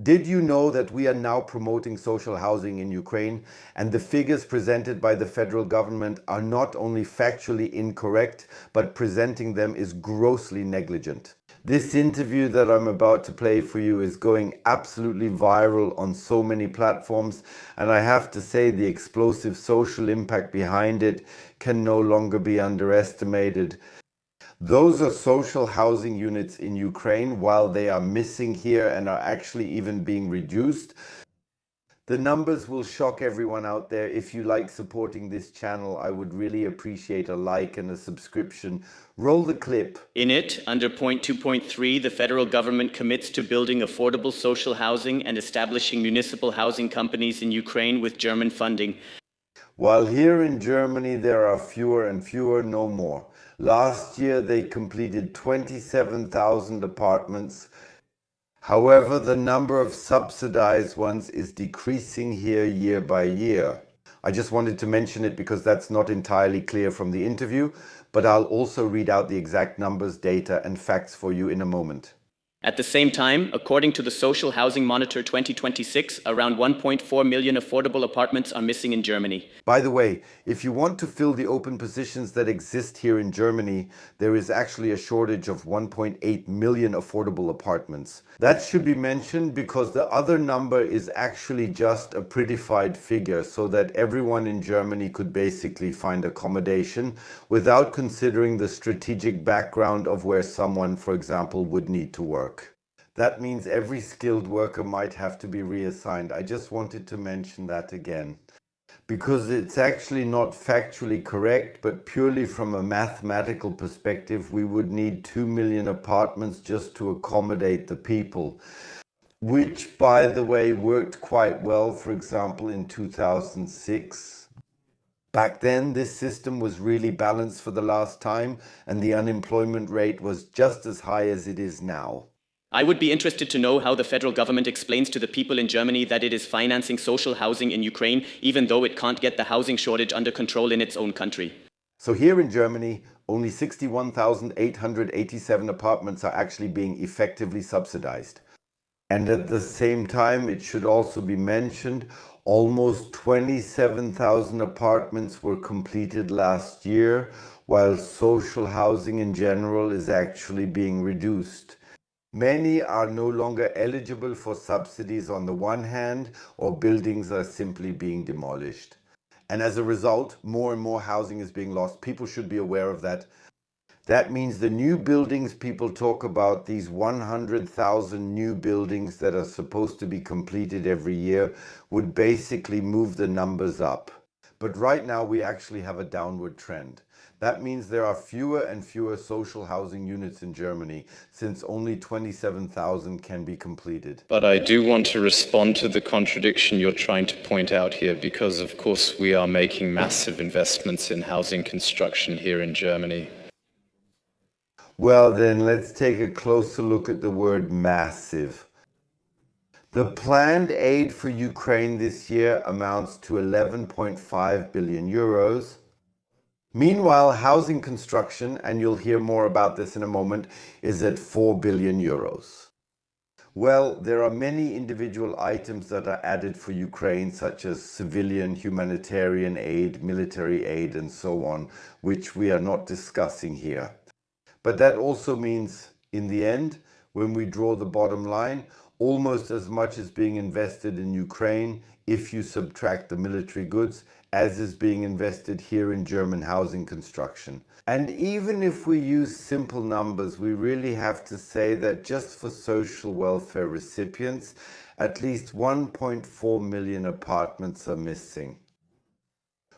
Did you know that we are now promoting social housing in Ukraine, and the figures presented by the federal government are not only factually incorrect, but presenting them is grossly negligent? This interview that I'm about to play for you is going absolutely viral on so many platforms, and I have to say the explosive social impact behind it can no longer be underestimated. Those are social housing units in Ukraine. While they are missing here and are actually even being reduced, the numbers will shock everyone out there. If you like supporting this channel, I would really appreciate a like and a subscription. Roll the clip. In it, under point 2.3, the federal government commits to building affordable social housing and establishing municipal housing companies in Ukraine with German funding. While here in Germany there are fewer and fewer, no more. Last year they completed 27,000 apartments. However, the number of subsidized ones is decreasing here year by year. I just wanted to mention it because that's not entirely clear from the interview, but I'll also read out the exact numbers, data, and facts for you in a moment. At the same time, according to the Social Housing Monitor 2026, around 1.4 million affordable apartments are missing in Germany. By the way, if you want to fill the open positions that exist here in Germany, there is actually a shortage of 1.8 million affordable apartments. That should be mentioned because the other number is actually just a prettified figure so that everyone in Germany could basically find accommodation without considering the strategic background of where someone, for example, would need to work. That means every skilled worker might have to be reassigned. I just wanted to mention that again, because it's actually not factually correct, but purely from a mathematical perspective, we would need 2 million apartments just to accommodate the people, which, by the way, worked quite well, for example, in 2006. Back then, this system was really balanced for the last time, and the unemployment rate was just as high as it is now. I would be interested to know how the federal government explains to the people in Germany that it is financing social housing in Ukraine, even though it can't get the housing shortage under control in its own country. So here in Germany, only 61,887 apartments are actually being effectively subsidized. And at the same time, it should also be mentioned, almost 27,000 apartments were completed last year, while social housing in general is actually being reduced. Many are no longer eligible for subsidies on the one hand, or buildings are simply being demolished. And as a result, more and more housing is being lost. People should be aware of that. That means the new buildings people talk about, these 100,000 new buildings that are supposed to be completed every year, would basically move the numbers up. But right now we actually have a downward trend. That means there are fewer and fewer social housing units in Germany, since only 27,000 can be completed. But I do want to respond to the contradiction you're trying to point out here, because of course we are making massive investments in housing construction here in Germany. Well, then let's take a closer look at the word massive. The planned aid for Ukraine this year amounts to 11.5 billion euros. Meanwhile, housing construction, and you'll hear more about this in a moment, is at 4 billion euros. Well, there are many individual items that are added for Ukraine, such as civilian, humanitarian aid, military aid, and so on, which we are not discussing here. But that also means, in the end, when we draw the bottom line, almost as much is being invested in Ukraine, if you subtract the military goods, as is being invested here in German housing construction. And even if we use simple numbers, we really have to say that just for social welfare recipients, at least 1.4 million apartments are missing.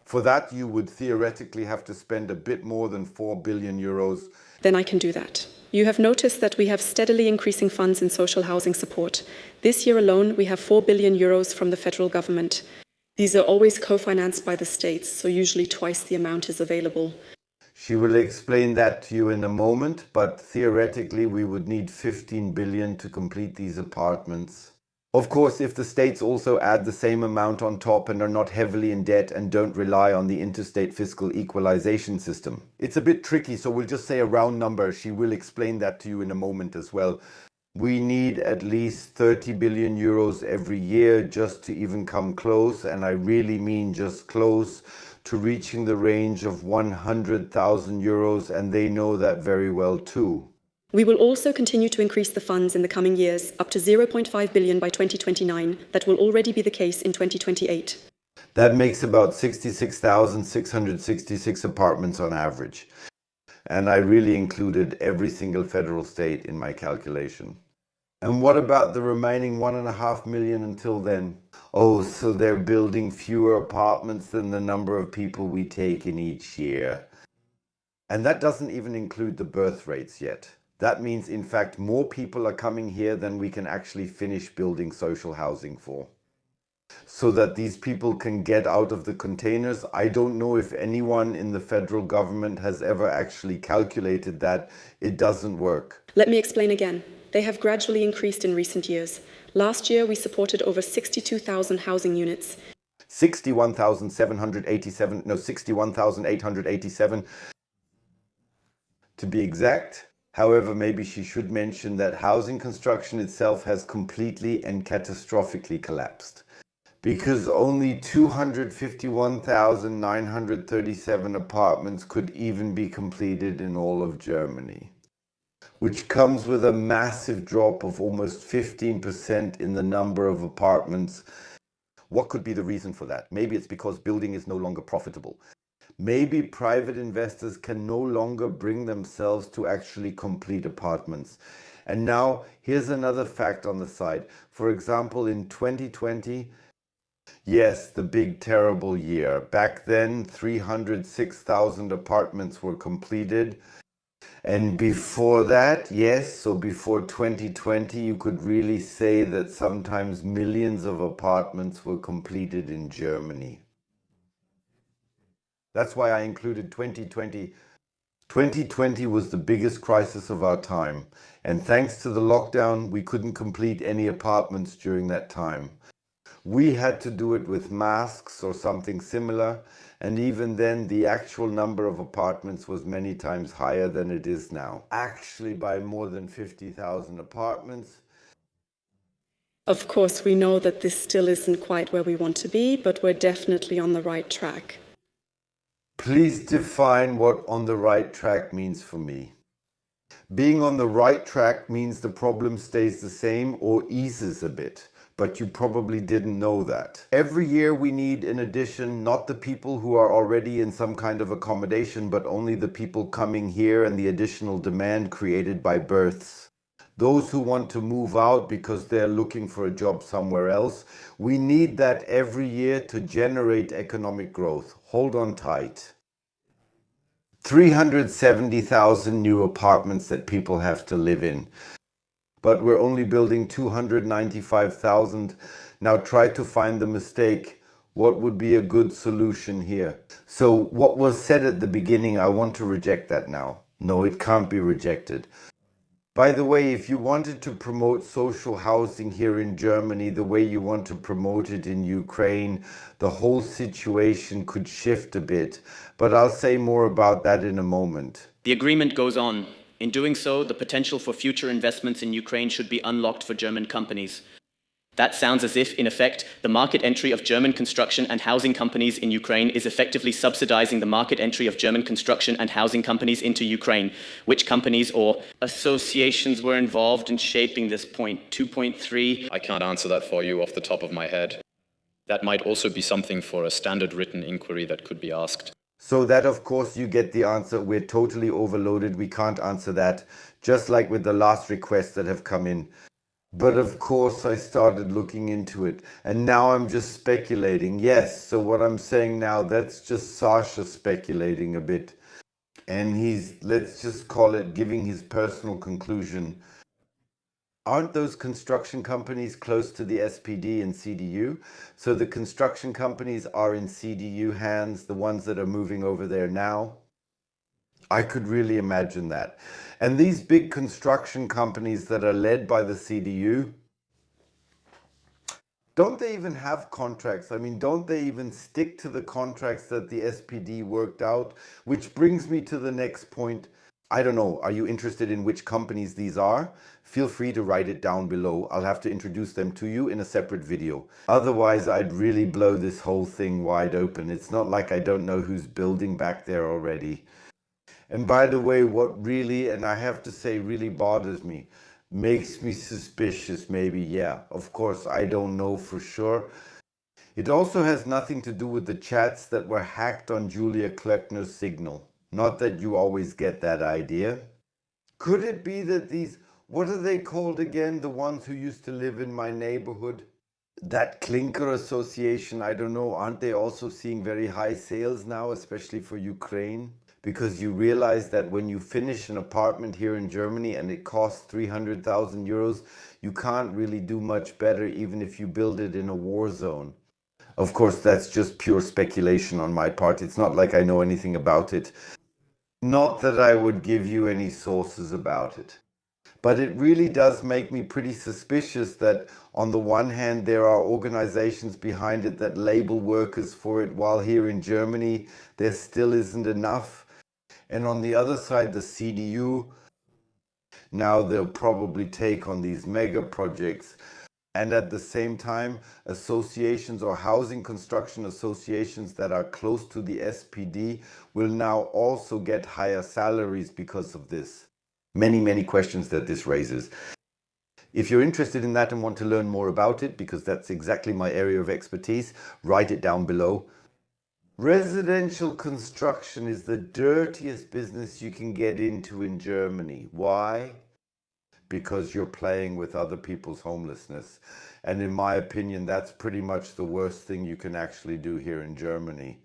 For that, you would theoretically have to spend a bit more than 4 billion euros. Then I can do that. You have noticed that we have steadily increasing funds in social housing support. This year alone, we have 4 billion euros from the federal government. These are always co-financed by the states, so usually twice the amount is available. She will explain that to you in a moment, but theoretically we would need 15 billion to complete these apartments. Of course, if the states also add the same amount on top and are not heavily in debt and don't rely on the interstate fiscal equalization system. It's a bit tricky, so we'll just say a round number. She will explain that to you in a moment as well. We need at least 30 billion euros every year just to even come close, and I really mean just close, to reaching the range of 100,000 euros, and they know that very well too. We will also continue to increase the funds in the coming years, up to 0.5 billion by 2029. That will already be the case in 2028. That makes about 66,666 apartments on average. And I really included every single federal state in my calculation. And what about the remaining 1.5 million until then? Oh, so they're building fewer apartments than the number of people we take in each year. And that doesn't even include the birth rates yet. That means, in fact, more people are coming here than we can actually finish building social housing for. So that these people can get out of the containers. I don't know if anyone in the federal government has ever actually calculated that. It doesn't work. Let me explain again. They have gradually increased in recent years. Last year, we supported over 62,000 housing units. 61,887 to be exact. However, maybe she should mention that housing construction itself has completely and catastrophically collapsed, because only 251,937 apartments could even be completed in all of Germany, which comes with a massive drop of almost 15% in the number of apartments. What could be the reason for that? Maybe it's because building is no longer profitable. Maybe private investors can no longer bring themselves to actually complete apartments. And now here's another fact on the side. For example, in 2020, yes, the big terrible year. Back then, 306,000 apartments were completed. And before that, yes, so before 2020, you could really say that sometimes millions of apartments were completed in Germany. That's why I included 2020. 2020 was the biggest crisis of our time. And thanks to the lockdown, we couldn't complete any apartments during that time. We had to do it with masks or something similar. And even then, the actual number of apartments was many times higher than it is now. Actually, by more than 50,000 apartments. Of course, we know that this still isn't quite where we want to be, but we're definitely on the right track. Please define what on the right track means for me. Being on the right track means the problem stays the same or eases a bit, but you probably didn't know that. Every year we need, in addition, not the people who are already in some kind of accommodation, but only the people coming here and the additional demand created by births. Those who want to move out because they're looking for a job somewhere else. We need that every year to generate economic growth. Hold on tight. 370,000 new apartments that people have to live in. But we're only building 295,000. Now try to find the mistake. What would be a good solution here? So what was said at the beginning, I want to reject that now. No, it can't be rejected. By the way, if you wanted to promote social housing here in Germany the way you want to promote it in Ukraine, the whole situation could shift a bit. But I'll say more about that in a moment. The agreement goes on. In doing so, the potential for future investments in Ukraine should be unlocked for German companies. That sounds as if, in effect, the market entry of German construction and housing companies in Ukraine is effectively subsidizing the market entry of German construction and housing companies into Ukraine. Which companies or associations were involved in shaping this point? 2.3? I can't answer that for you off the top of my head. That might also be something for a standard written inquiry that could be asked. So that, of course, you get the answer. We're totally overloaded. We can't answer that. Just like with the last requests that have come in. But of course, I started looking into it. And now I'm just speculating. Yes, so what I'm saying now, that's just Sasha speculating a bit. And he's, let's just call it, giving his personal conclusion. Aren't those construction companies close to the SPD and CDU? So the construction companies are in CDU hands, the ones that are moving over there now? I could really imagine that. And these big construction companies that are led by the CDU, don't they even have contracts? I mean, don't they even stick to the contracts that the SPD worked out? Which brings me to the next point. I don't know, are you interested in which companies these are? Feel free to write it down below. I'll have to introduce them to you in a separate video. Otherwise, I'd really blow this whole thing wide open. It's not like I don't know who's building back there already. And by the way, what really, and I have to say really bothers me, makes me suspicious maybe, yeah, of course, I don't know for sure. It also has nothing to do with the chats that were hacked on Julia Klöckner's Signal. Not that you always get that idea. Could it be that these, what are they called again? The ones who used to live in my neighborhood? That Clinker Association, I don't know, aren't they also seeing very high sales now, especially for Ukraine? Because you realize that when you finish an apartment here in Germany and it costs 300,000 euros, you can't really do much better even if you build it in a war zone. Of course, that's just pure speculation on my part. It's not like I know anything about it. Not that I would give you any sources about it. But it really does make me pretty suspicious that on the one hand, there are organizations behind it that label workers for it, while here in Germany, there still isn't enough. And on the other side, the CDU, now they'll probably take on these mega projects. And at the same time, associations or housing construction associations that are close to the SPD will now also get higher salaries because of this. Many questions that this raises. If you're interested in that and want to learn more about it, because that's exactly my area of expertise, write it down below. Residential construction is the dirtiest business you can get into in Germany. Why? Because you're playing with other people's homelessness. And in my opinion, that's pretty much the worst thing you can actually do here in Germany.